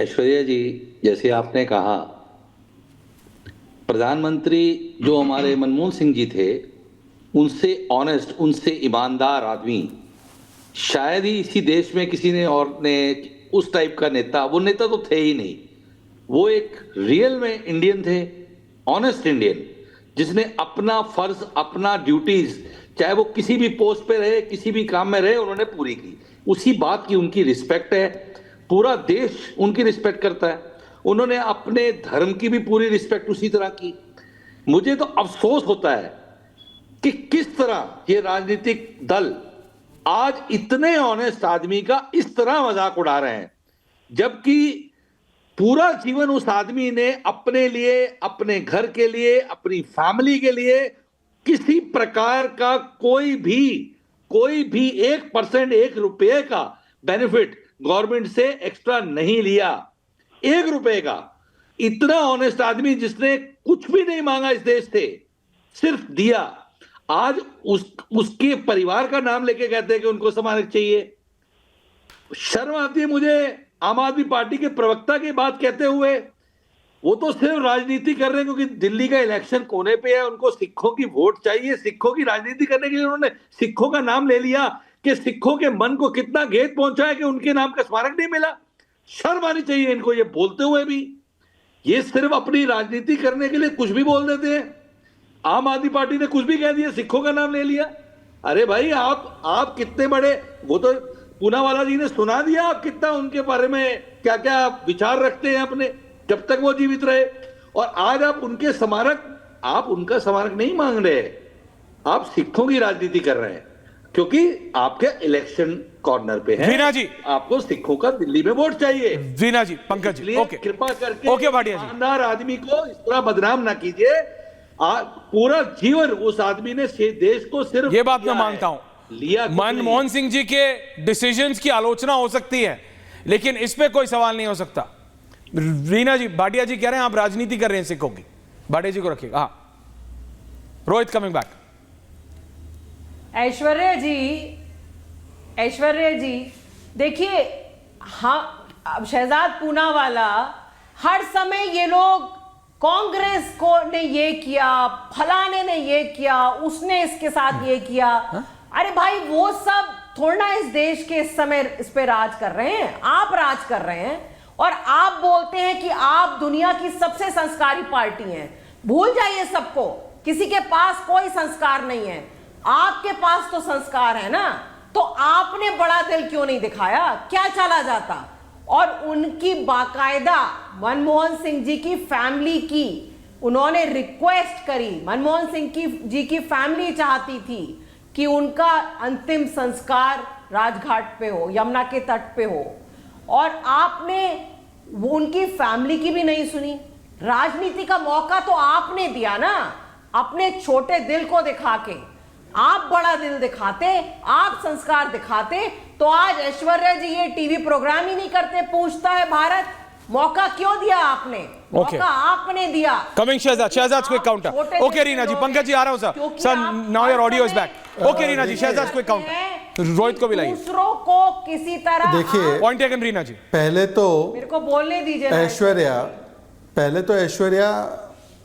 ऐश्वर्या जी, जैसे आपने कहा, प्रधानमंत्री जो हमारे मनमोहन सिंह जी थे, उनसे ऑनेस्ट, उनसे ईमानदार आदमी शायद ही इसी देश में किसी ने और ने उस टाइप का नेता, वो नेता तो थे ही नहीं। वो एक रियल में इंडियन थे, ऑनेस्ट इंडियन, जिसने अपना फर्ज, अपना ड्यूटीज, चाहे वो किसी भी पोस्ट पे रहे, किसी भी काम में रहे, उन्होंने पूरी की। उसी बात की उनकी रिस्पेक्ट है, पूरा देश उनकी रिस्पेक्ट करता है। उन्होंने अपने धर्म की भी पूरी रिस्पेक्ट उसी तरह की। मुझे तो अफसोस होता है कि किस तरह ये राजनीतिक दल आज इतने ऑनेस्ट आदमी का इस तरह मजाक उड़ा रहे हैं, जबकि पूरा जीवन उस आदमी ने अपने लिए, अपने घर के लिए, अपनी फैमिली के लिए किसी प्रकार का कोई भी 1%, 1 रुपए का बेनिफिट गवर्नमेंट से एक्स्ट्रा नहीं लिया, 1 रुपए का। इतना ऑनेस्ट आदमी जिसने कुछ भी नहीं मांगा इस देश से, सिर्फ दिया। आज उसके परिवार का नाम लेके कहते हैं कि उनको सम्मान चाहिए। शर्म आती है मुझे आम आदमी पार्टी के प्रवक्ता की बात कहते हुए। वो तो सिर्फ राजनीति कर रहे हैं क्योंकि दिल्ली का इलेक्शन कोने पे है, उनको सिखों की वोट चाहिए। सिखों की राजनीति करने के लिए उन्होंने सिखों का नाम ले लिया कि सिखों के मन को कितना घेत पहुंचा है कि उनके नाम का स्मारक नहीं मिला। शर्म आनी चाहिए इनको ये बोलते हुए भी। ये सिर्फ अपनी राजनीति करने के लिए कुछ भी बोल देते हैं। आम आदमी पार्टी ने कुछ भी कह दिया, सिखों का नाम ले लिया। अरे भाई, आप कितने बड़े, वो तो पूनावाला जी ने सुना दिया आप कितना उनके बारे में क्या क्या विचार रखते हैं अपने, जब तक वो जीवित रहे। और आज आप उनका स्मारक नहीं मांग रहे, आप सिखों की राजनीति कर रहे हैं क्योंकि आपके इलेक्शन कॉर्नर पे है। वीना जी, आपको सिखों का दिल्ली में वोट चाहिए। वीना जी, पंकज जी, ओके, कृपा करके ओके भाटिया जी, ईमानदार आदमी को इस तरह बदनाम ना कीजिए। पूरा जीवन उस आदमी ने देश को सिर्फ, ये बात मैं मानता हूं, लिया। मनमोहन सिंह जी के डिसीजंस की आलोचना हो सकती है, लेकिन इस पे कोई सवाल नहीं हो सकता। रीना जी, भाटिया जी कह रहे हैं आप राजनीति कर रहे हैं सिखों की। भाटिया जी को रखिएगा। हाँ, रोहित कमिंग बैक। ऐश्वर्या जी देखिए, हाँ, अब शहजाद पूनावाला, हर समय ये लोग कांग्रेस को ने ये किया, फलाने ने ये किया, उसने इसके साथ ये किया। अरे भाई, वो सब थोड़ा इस देश के इस समय इस पे राज कर रहे हैं, आप राज कर रहे हैं। और आप बोलते हैं कि आप दुनिया की सबसे संस्कारी पार्टी हैं। भूल जाइए सबको, किसी के पास कोई संस्कार नहीं है, आपके पास तो संस्कार है ना। तो आपने बड़ा दिल क्यों नहीं दिखाया, क्या चला जाता। और उनकी बाकायदा मनमोहन सिंह जी की फैमिली की उन्होंने रिक्वेस्ट करी। मनमोहन सिंह जी की फैमिली चाहती थी कि उनका अंतिम संस्कार राजघाट पे हो, यमुना के तट पे हो, और आपने वो उनकी फैमिली की भी नहीं सुनी। राजनीति का मौका तो आपने दिया ना, अपने छोटे दिल को दिखा के। आप बड़ा दिल दिखाते, आप संस्कार दिखाते, तो आज ऐश्वर्या जी ये टीवी प्रोग्राम ही नहीं करते। पूछता है भारत, मौका क्यों दिया आपने? मौका आपने दिया। Coming Shehzad quick counter. Okay Reena ji, Pankaj ji आ रहा हूं sir. Sir, now your audio is back. Okay Reena ji, Shehzad quick counter. Rohit को भी लाइए। दूसरों को किसी तरह, देखिए, पॉइंट टेकन रीना जी। पहले तो मेरे को बोलने दीजिए।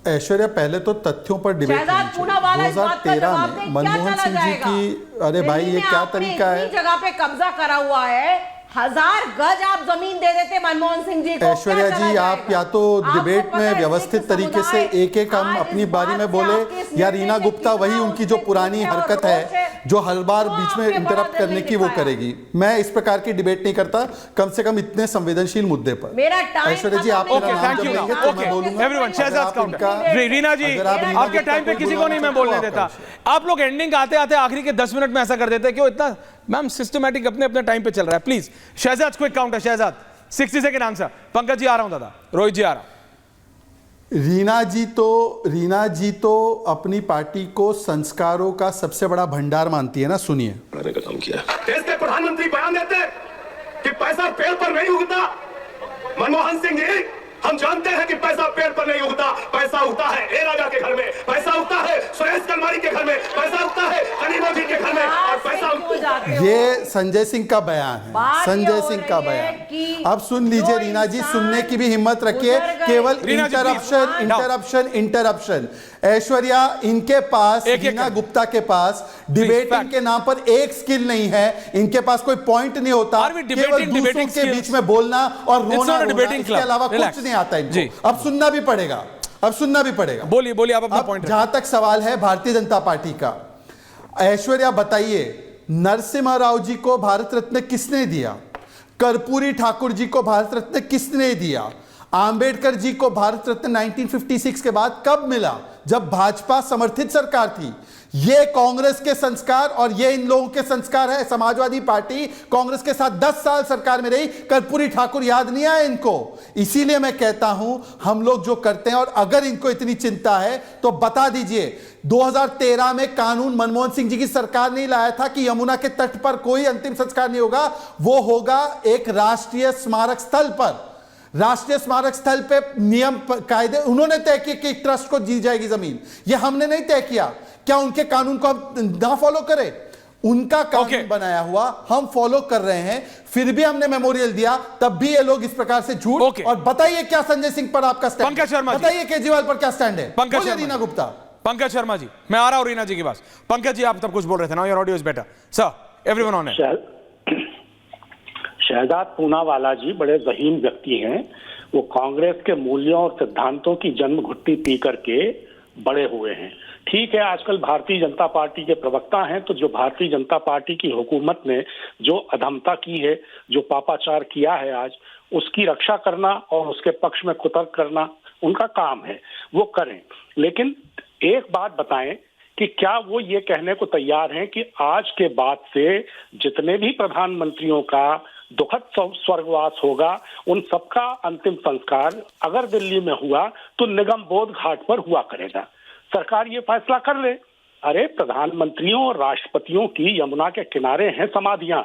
ऐश्वर्या पहले तो तत्यों पर डिबेट 2013 में मनमोहन सिंह जी की, अरे भाई ये क्या तरीका है। जगह पे कब्जा करा हुआ है, 1000 गज आप जमीन दे देते मनमोहन सिंह जी को। ऐश्वर्या जी, आप या तो डिबेट में व्यवस्थित तरीके से एक हम अपनी बारी में बोले, या रीना गुप्ता वही उनकी जो पुरानी हरकत है, जो हर बार बीच में इंटरप्ट करने की, वो करेगी। मैं इस प्रकार की डिबेट नहीं करता, कम से कम इतने संवेदनशील मुद्दे पर। ऐश्वर्या जी, आप एवरीवन, शहजाद काउंटर। रीना जी, आपके टाइम पे किसी को नहीं मैं बोलने देता। आप लोग एंडिंग आते आते आखिरी के 10 मिनट में ऐसा कर देते हैं, क्यों इतना? मैम, सिस्टमैटिक अपने अपने टाइम पे चल रहा है। Please Shehzad quick counter. Shehzad 60 second answer. Pankaj ji आ रहा हूं दादा, रोहित जी आ रहा। रीना जी तो अपनी पार्टी को संस्कारों का सबसे बड़ा भंडार मानती है ना। सुनिए। मैंने काम किया। देश के प्रधानमंत्री बयान देते कि पैसा पेड़ पर नहीं उगता। मनमोहन सिंह जी, हम जानते हैं कि पैसा पेड़ पर नहीं उगता, पैसा उगता है ए राजा के घर में, पैसा उगता है सुरेश कलमारी के घर में, पैसा उगता है कनीमो जी के घर में, और पैसा ये संजय सिंह का बयान है, संजय सिंह का बयान। अब सुन लीजिए रीना जी, सुनने की भी हिम्मत रखिए, केवल इंटरप्शन इंटरप्शन इंटरप्शन। ऐश्वर्या, इनके पास, रीना गुप्ता के पास डिबेटिंग के नाम पर एक स्किल नहीं है, इनके पास कोई पॉइंट नहीं होता, केवल दूसरों के बीच में बोलना और रोना, इसके अलावा कुछ नहीं आता इनको। अब सुनना भी पड़ेगा, अब सुनना भी पड़ेगा। बोलिए बोलिए, आप अपना पॉइंट। जहां तक सवाल है भारतीय जनता पार्टी का, ऐश्वर्या बताइए, नरसिम्हा राव जी को भारत रत्न किसने दिया? कर्पूरी ठाकुर जी को भारत रत्न किसने दिया? आंबेडकर जी को भारत रत्न 1956 के बाद कब मिला? जब भाजपा समर्थित सरकार थी। ये कांग्रेस के संस्कार और ये इन लोगों के संस्कार है। समाजवादी पार्टी कांग्रेस के साथ 10 साल सरकार में रही, कर्पूरी ठाकुर याद नहीं आया इनको। इसीलिए मैं कहता हूं, हम लोग जो करते हैं, और अगर इनको इतनी चिंता है तो बता दीजिए, 2013 में कानून मनमोहन सिंह जी की सरकार नहीं लाया था कि यमुना के तट पर कोई अंतिम संस्कार नहीं होगा, वो होगा एक राष्ट्रीय स्मारक स्थल पर। राष्ट्रीय स्मारक स्थल पे नियम कायदे उन्होंने तय किए कि ट्रस्ट को दी जाएगी जमीन, ये हमने नहीं तय किया। क्या उनके कानून को हम ना फॉलो करें? उनका कानून बनाया हुआ हम फॉलो कर रहे हैं, फिर भी हमने मेमोरियल दिया, तब भी ये लोग इस प्रकार से झूठ। और बताइए क्या संजय सिंह पर आपका स्टैंड? पंकज शर्मा, बताइए केजरीवाल पर क्या स्टैंड है? पंकज शर्मा, रीना गुप्ता। पंकज शर्मा जी, मैं आ रहा हूं रीना जी के पास। पंकज जी, आप तब कुछ बोल रहे थे ना, your audio is better sir, everyone on it. Shehzad Poonawalla ji बड़े ज़हीन व्यक्ति हैं। वो कांग्रेस के मूल्यों और सिद्धांतों की जन्म घुट्टी पी करके बड़े हुए हैं। ठीक है, आजकल भारतीय जनता पार्टी के प्रवक्ता हैं, तो जो भारतीय जनता पार्टी की हुकूमत ने जो अधमता की है, जो पापाचार किया है आज, उसकी रक्षा करना और उसके पक्ष में कुतर्क करना उनका काम है, वो करें। लेकिन एक बात बताएं कि क्या वो ये कहने को तैयार हैं कि आज के बाद से जितने भी प्रधानमंत्रियों का दुखद स्वर्गवास होगा, उन सबका अंतिम संस्कार अगर दिल्ली में हुआ तो निगम बोध घाट पर हुआ करेगा? सरकार ये फैसला कर ले। अरे, प्रधानमंत्रियों और राष्ट्रपतियों की यमुना के किनारे हैं समाधियां।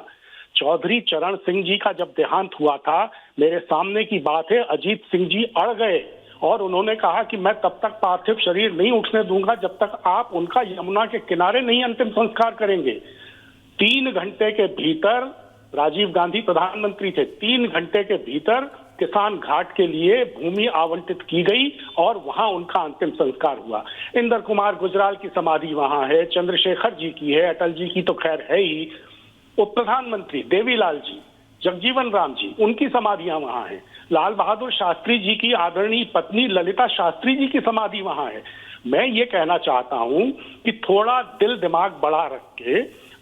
चौधरी चरण सिंह जी का जब देहांत हुआ था, मेरे सामने की बात है, अजीत सिंह जी अड़ गए और उन्होंने कहा कि मैं तब तक पार्थिव शरीर नहीं उठने दूंगा जब तक आप उनका यमुना के किनारे नहीं अंतिम संस्कार करेंगे। 3 घंटे के भीतर, राजीव गांधी प्रधानमंत्री थे, 3 घंटे के भीतर किसान घाट के लिए भूमि आवंटित की गई और वहां उनका अंतिम संस्कार हुआ। इंदर कुमार गुजराल की समाधि वहां है, चंद्रशेखर जी की है, अटल जी की तो खैर है ही, उप प्रधानमंत्री देवीलाल जी, जगजीवन राम जी, उनकी समाधियां वहां हैं। लाल बहादुर शास्त्री जी की आदरणीय पत्नी ललिता शास्त्री जी की समाधि वहां है। मैं ये कहना चाहता हूं कि थोड़ा दिल दिमाग बड़ा रख के